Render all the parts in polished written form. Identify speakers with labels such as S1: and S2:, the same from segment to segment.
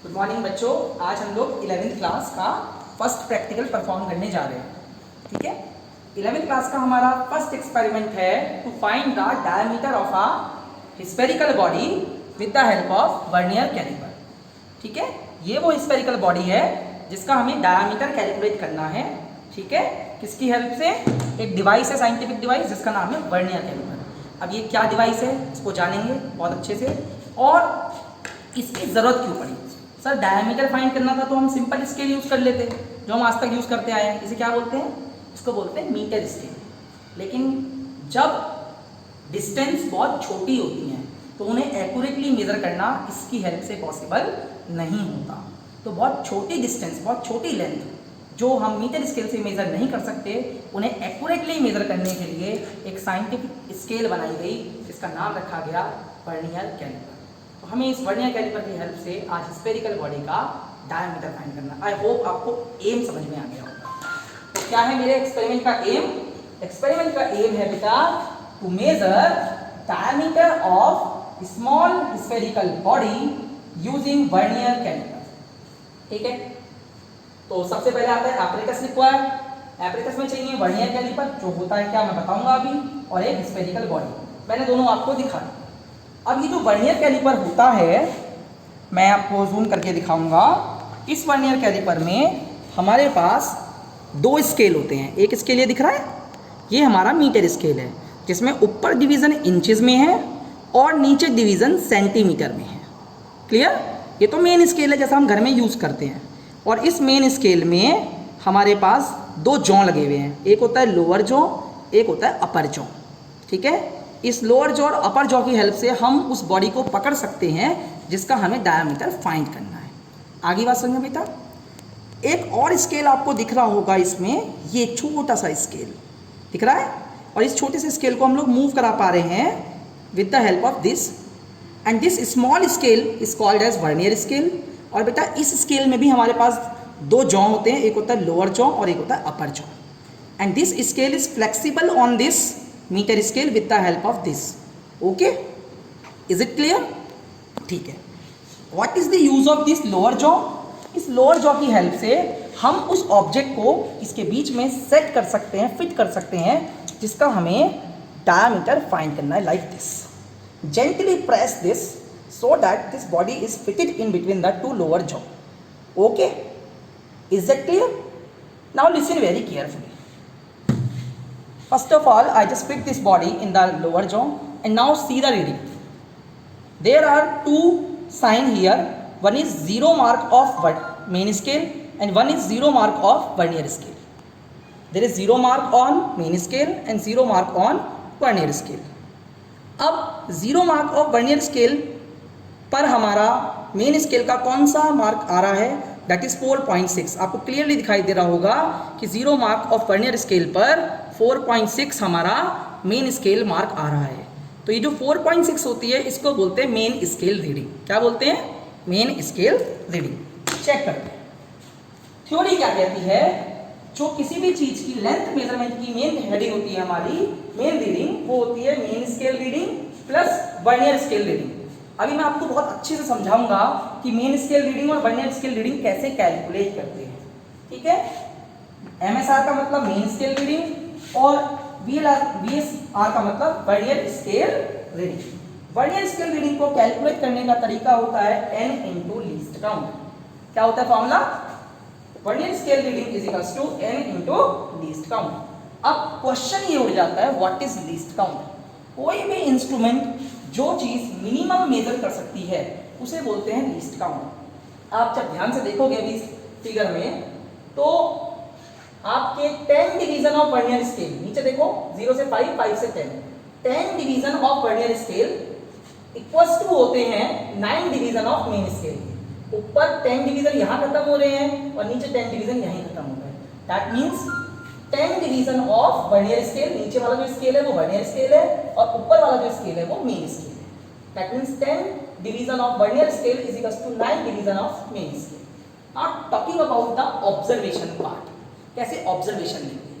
S1: Good morning बच्चों। आज हम लोग 11th क्लास का फर्स्ट प्रैक्टिकल परफॉर्म करने जा रहे हैं। ठीक है, 11th क्लास का हमारा फर्स्ट एक्सपेरिमेंट है to find the diameter of a spherical body with the help of vernier caliper. ठीक है, ये वो स्फेरिकल बॉडी है जिसका हमें डायमीटर कैलकुलेट करना है। ठीक है, किसकी हेल्प से? एक डिवाइस है, साइंटिफिक डिवाइस, जिसका नाम है वर्नियर कैलिपर। अब ये क्या डिवाइस है इसको जानेंगे बहुत अच्छे से, और इसकी ज़रूरत क्यों पड़ी। सर डायमीटर फाइंड करना था तो हम सिंपल स्केल यूज़ कर लेते जो हम आज तक यूज़ करते आए हैं। इसे क्या बोलते हैं? इसको बोलते हैं मीटर स्केल। लेकिन जब डिस्टेंस बहुत छोटी होती हैं तो उन्हें एक्यूरेटली मेज़र करना इसकी हेल्प से पॉसिबल नहीं होता। तो बहुत छोटी डिस्टेंस, बहुत छोटी लेंथ जो हम मीटर स्केल से मेज़र नहीं कर सकते, उन्हें एक्यूरेटली मेज़र करने के लिए एक साइंटिफिक स्केल बनाई गई जिसका नाम रखा गया वर्नियर कैलिपर। तो हमें इस वर्नियर कैलिपर की हेल्प से आज स्फेरिकल बॉडी का डायमीटर फाइंड करना। आई होप आपको एम समझ में आ गया होगा। तो क्या है मेरे एक्सपेरिमेंट का एम? एक्सपेरिमेंट का एम है बेटा to measure diameter of small spherical body using vernier caliper. ठीक है, तो सबसे पहले आता है एपरेटस रिक्वायर्ड। एपरेटस में चाहिए वर्नियर कैलिपर, जो होता है क्या मैं बताऊंगा अभी, और एक स्फेरिकल बॉडी। मैंने दोनों आपको दिखा दी। अब ये जो वर्नियर कैलिपर होता है मैं आपको जूम करके दिखाऊंगा। इस वर्नियर कैलिपर में हमारे पास दो स्केल होते हैं। एक स्केल ये दिख रहा है, ये हमारा मीटर स्केल है जिसमें ऊपर डिवीज़न इंचेस में है और नीचे डिवीज़न सेंटीमीटर में है। क्लियर? ये तो मेन स्केल है जैसा हम घर में यूज़ करते हैं। और इस मेन स्केल में हमारे पास दो जॉ लगे हुए हैं, एक होता है लोअर जॉ, एक होता है अपर जॉ। ठीक है, इस लोअर जॉ और अपर जॉ की हेल्प से हम उस बॉडी को पकड़ सकते हैं जिसका हमें डायमीटर फाइंड करना है। आगे बात समझो बेटा। एक और स्केल आपको दिख रहा होगा इसमें, ये छोटा सा स्केल दिख रहा है, और इस छोटे से स्केल को हम लोग मूव करा पा रहे हैं with the help of this, and this small scale is called as vernier scale. और बेटा इस स्केल में भी हमारे पास दो जॉ होते हैं, एक होता है लोअर जॉ और एक होता है upper jaw, and this scale is flexible on this meter scale with the help of this. Okay, is it clear? ठीक है, what is the use of this lower jaw? इस लोअर जॉ की help से हम उस object को इसके बीच में सेट कर सकते हैं, फिट कर सकते हैं, जिसका हमें डायमीटर फाइंड करना है। Like this, gently press this so that this body is fitted in between the two lower jaw. Okay, is that clear? Now listen very carefully. First of all, I just fit this body in the lower jaw, and now see the reading. There are two sign here. One is 0 mark of main scale and one is 0 mark of vernier scale. There is 0 mark on main scale and 0 mark on vernier scale. अब 0 mark of vernier scale पर हमारा main scale का कौन सा mark आ रहा है? That is 4.6। आपको clearly दिखाई दे रहा होगा कि 0 मार्क ऑफ वर्नियर स्केल पर 4.6 हमारा मेन स्केल मार्क आ रहा है। तो ये जो 4.6 होती है इसको बोलते हैं मेन स्केल रीडिंग। क्या बोलते हैं? Main scale reading. चेक करते हैं थ्योरी क्या कहती है। जो किसी भी चीज की लेंथ मेजरमेंट की मेन हेडिंग होती है, हमारी मेन रीडिंग, वो होती है main scale reading plus vernier scale reading. अभी मैं आपको बहुत अच्छे से समझाऊंगा कि मेन स्केल रीडिंग और वर्नियर स्केल रीडिंग कैसे कैलकुलेट करते हैं। ठीक है, एमएसआर का मतलब मेन स्केल रीडिंग और वीएसआर का मतलब vernier scale reading. Vernier scale reading को कैलकुलेट करने का तरीका होता है n इंटू लीस्ट काउंट। क्या होता है formula? Vernier scale reading is equals to n into least count. अब क्वेश्चन ये उठ जाता है, व्हाट इज लीस्ट काउंट? कोई भी इंस्ट्रूमेंट जो चीज मिनिमम मेजर कर सकती है उसे बोलते हैं लीस्ट काउंट। आप जब ध्यान से देखोगे अभी इस फिगर में तो आपके 10 डिवीजन ऑफ वर्नियर स्केल, नीचे देखो 0 से 5, 5 से 10 division of vernier scale equals to होते हैं 9 डिवीजन ऑफ मेन स्केल। ऊपर 10 डिवीजन यहाँ खत्म हो रहे हैं और नीचे 10 डिवीजन यहीं खत्म हो रहे हैं। That means 10 division of vernier scale, नीचे वाला जो स्केल है वो वर्नियर स्केल है और ऊपर वाला जो स्केल है वो मेन स्केल है। That means 10 division of vernier scale is equals to 9 division of main scale. Now talking about the observation part, कैसे ऑब्जर्वेशन लेंगे।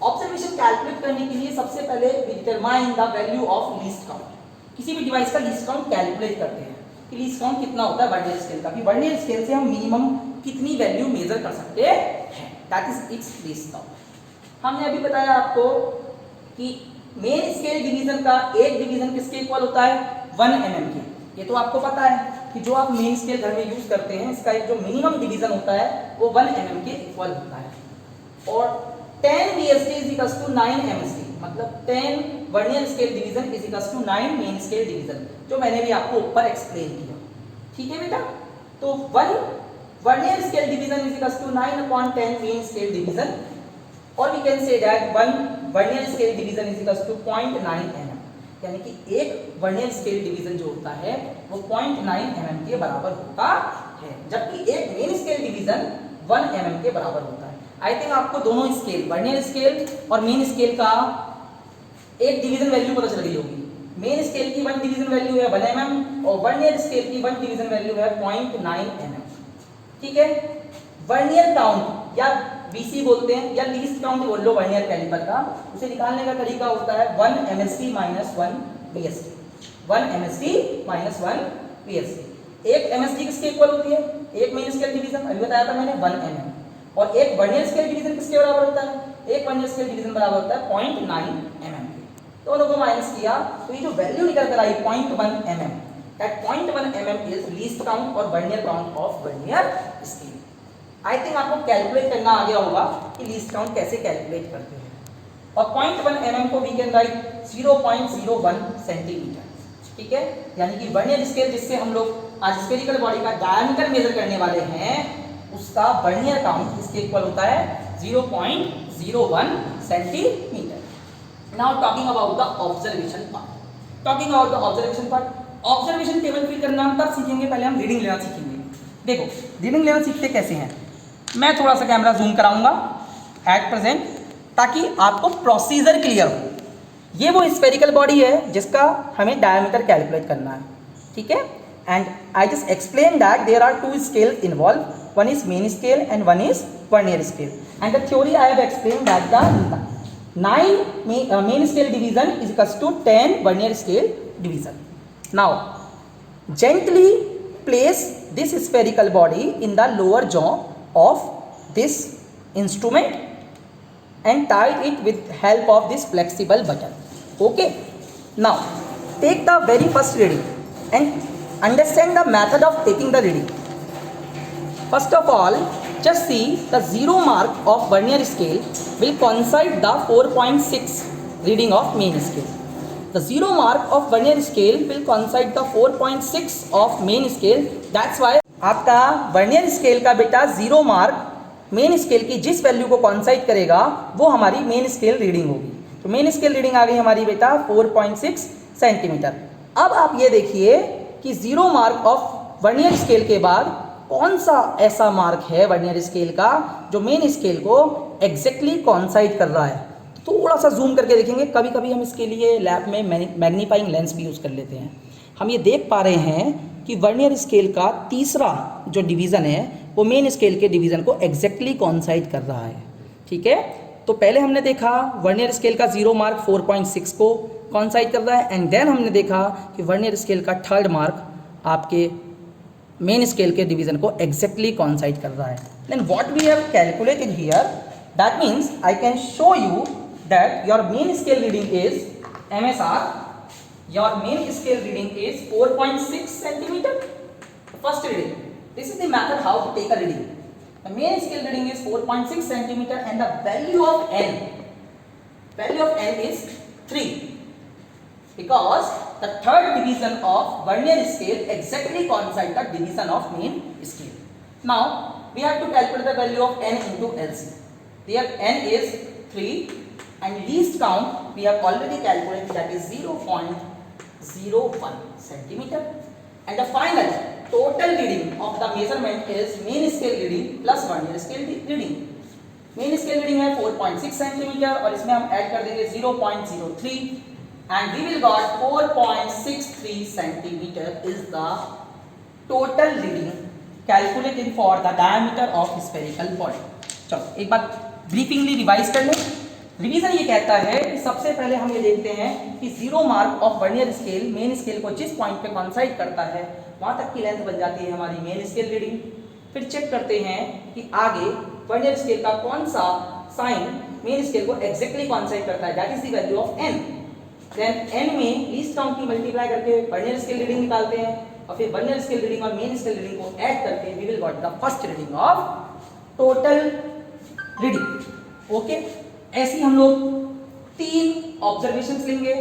S1: ऑब्जर्वेशन कैलकुलेट करने के लिए सबसे पहले we determine the value of least count. किसी भी डिवाइस का लीस्ट काउंट कैलकुलेट करते हैं। कि लीस्ट काउंट कितना होता है वर्नियर स्केल का, कि वर्नियर स्केल से हम मिनिमम कितनी वैल्यू मेजर कर सकते हैं, that is it's least count. हमने अभी बताया आपको कि मेन स्केल डिवीजन का एक डिवीजन किसके इक्वल होता है, 1 mm के। ये तो आपको पता है कि जो आप मेन स्केल घर में यूज करते हैं इसका एक जो मिनिमम डिवीजन होता है वो 1 mm के इक्वल होता है। और 10 VSD is equal to 9 MSD, मतलब 10 vernier scale division is equal to 9 main scale division, जो मैंने भी आपको ऊपर एक्सप्लेन किया। ठीक है बेटा, तो 1 vernier scale division is equal to 9/10 main scale division, और we can say that 1 vernier scale division is equal to 0.9 mm, यानी कि एक वर्नियर स्केल डिवीजन जो होता है वो 0.9 mm के बराबर होता है, जबकि एक मेन स्केल डिवीजन 1 mm के बराबर होता है। आई थिंक आपको दोनों स्केल, वर्नियर स्केल और मेन स्केल का एक डिवीजन वैल्यू पता चल गई होगी। मेन स्केल की 1 डिवीजन वैल्यू है 1 mm और वर्नियर स्केल की 1 डिवीजन वैल्यू है 0.9 mm। ठीक है, वर्नियर काउंट या VC बोलते हैं या लीस्ट काउंट बोल लो वर्नियर कैलिपर का, उसे निकालने का तरीका होता है 1 MSD minus 1 VSD, 1 MSD minus 1 VSD। एक MSD किसके इक्वल होती है, एक मेन स्केल डिवीजन अभी बताया था मैंने 1 mm, और एक वर्नियर स्केल डिवीजन किसके बराबर होता है, एक वर्नियर स्केल डिवीजन बराबर होता है 0.9 mm के। दोनों को माइनस किया तो ये जो वैल्यू निकल कर आई 0.1 mm, that 0.1 mm is least count और vernier count of vernier scale. I think आपको कैलकुलेट करना आ गया होगा कि लीस्ट काउंट कैसे कैलकुलेट करते हैं। और 0.1 mm को वी कैन राइट 0.01 सेंटीमीटर। ठीक है, यानी कि वर्नियर स्केल जिससे हम लोग आज स्फेरिकल बॉडी का डायमीटर मेजर करने वाले हैं उसका वर्नियर काउंट इसके इक्वल होता है 0.01 centimetre. Now talking about the observation part, talking about the observation part, observation table fill करना तब सीखेंगे, पहले हम रीडिंग लेना सीखेंगे। देखो रीडिंग लेना सीखते कैसे हैं, मैं थोड़ा सा कैमरा जूम कराऊंगा एट प्रेजेंट ताकि आपको प्रोसीजर क्लियर हो। ये वो स्फेरिकल बॉडी है जिसका हमें डायमीटर कैलकुलेट करना है। ठीक है, and I just explain that there are 2 scale involve, one is main scale and one is vernier scale, and the theory I have explain that the 9 main scale division is equals to 10 vernier scale division. Now gently place this spherical body in the lower jaw of this instrument and tie it with help of this flexible button. Okay, now take the very first reading and understand the method of taking the reading. First of all, just see the 0 mark of vernier scale will coincide the 4.6 reading of main scale. The 0 mark of vernier scale will coincide the 4.6 of main scale. That's why आपका vernier scale का बेटा 0 mark main scale की जिस value को कॉन्साइड करेगा वो हमारी main scale reading होगी। तो मेन स्केल रीडिंग आ गई हमारी बेटा 4.6 सेंटीमीटर। अब आप ये देखिए कि 0 मार्क ऑफ वर्नियर स्केल के बाद कौन सा ऐसा मार्क है वर्नियर स्केल का जो मेन स्केल को एग्जैक्टली कॉन्साइड कर रहा है। तो थोड़ा सा जूम करके देखेंगे, कभी कभी हम इसके लिए लैब में मैग्नीफाइंग लेंस भी यूज़ कर लेते हैं। हम ये देख पा रहे हैं कि वर्नियर स्केल का तीसरा जो डिवीज़न है वो मेन स्केल के डिवीज़न को एग्जैक्टली कॉन्साइड कर रहा है। ठीक है, तो पहले हमने देखा वर्नियर स्केल का 0 मार्क 4.6 को कॉन्साइड कर रहा है, एंड देन हमने देखा कि वर्नियर स्केल का 3rd मार्क आपके मेन स्केल के डिवीज़न को एग्जैक्टली कॉन्साइड कर रहा है। Then what we have calculated here, that means I can show you that your main scale reading is MSR. Your main scale reading is 4.6 centimeter. First reading. This is the method how to take a reading. The main scale reading is 4.6 centimeter, and the value of n is 3, because the 3rd division of vernier scale exactly coincides the division of main scale. Now we have to calculate the value of n into LC. Here n is 3, and least count we have already calculated, that is 0.01 centimeter, and the final total reading of the measurement is main scale reading plus vernier scale reading. Main scale reading है 4.6 centimetre और इसमें हम add कर देंगे 0.03 and we will got 4.63 centimeter is the total reading calculated for the diameter of spherical body. चलो एक बार ब्रीफिंगली revise कर लें। रिवीजन ये कहता है कि सबसे पहले हम ये देखते हैं कि 0 mark of vernier scale main scale को जिस पॉइंट पे कॉन्साइड करता है वहां तक की लेंथ बन जाती है हमारी मेन स्केल रीडिंग। फिर चेक करते हैं कि आगे वर्नियर स्केल का कौन सा साइन मेन स्केल को एग्जैक्टली कॉन्साइड करता है, that is the value of n। Then n में लीस्ट काउंट की मल्टीप्लाई करके वर्नियर स्केल रीडिंग निकालते हैं और फिर वर्नियर स्केल रीडिंग और मेन स्केल रीडिंग को ऐड करके we will got the first reading of total reading. Okay, ऐसी हम लोग 3 ऑब्जर्वेशंस लेंगे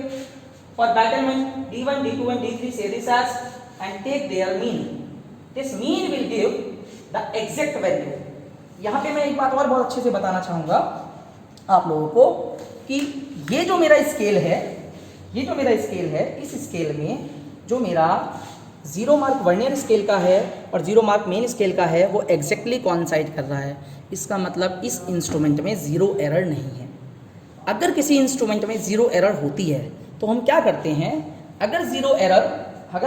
S1: for betterment d1 d2 and d3 say this as and take their mean. This mean will give the exact value. यहाँ पे मैं एक बात और बहुत अच्छे से बताना चाहूँगा आप लोगों को कि ये जो मेरा स्केल है, इस स्केल में जो मेरा 0 मार्क वर्नियर स्केल का है और 0 मार्क मेन स्केल का है वो एग्जैक्टली कॉन्साइड कर रहा है। इसका मतलब इस इंस्ट्रूमेंट में 0 एरर नहीं है। अगर किसी इंस्ट्रूमेंट में 0 एरर होती है तो हम क्या करते हैं, अगर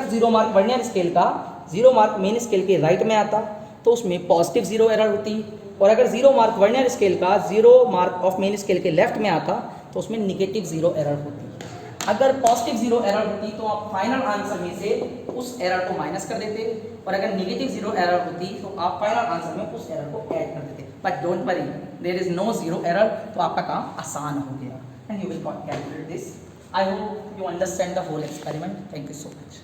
S1: 0 मार्क वर्नियर स्केल का 0 मार्क मेन स्केल के राइट में आता तो उसमें पॉजिटिव 0 एरर होती, और अगर 0 मार्क वर्नियर स्केल का 0 मार्क ऑफ मेन स्केल के लेफ्ट में आता तो उसमें निगेटिव 0 एरर होती। अगर पॉजिटिव 0 एरर होती तो आप फाइनल आंसर में से उस एरर को माइनस कर देते, और अगर निगेटिव 0 एरर होती तो आप फाइनल आंसर में उस एरर को ऐड कर देते। But don't worry, there is no 0 error, तो आपका काम आसान हो गया and you will calculate this. I hope you understand the whole experiment. Thank you so much.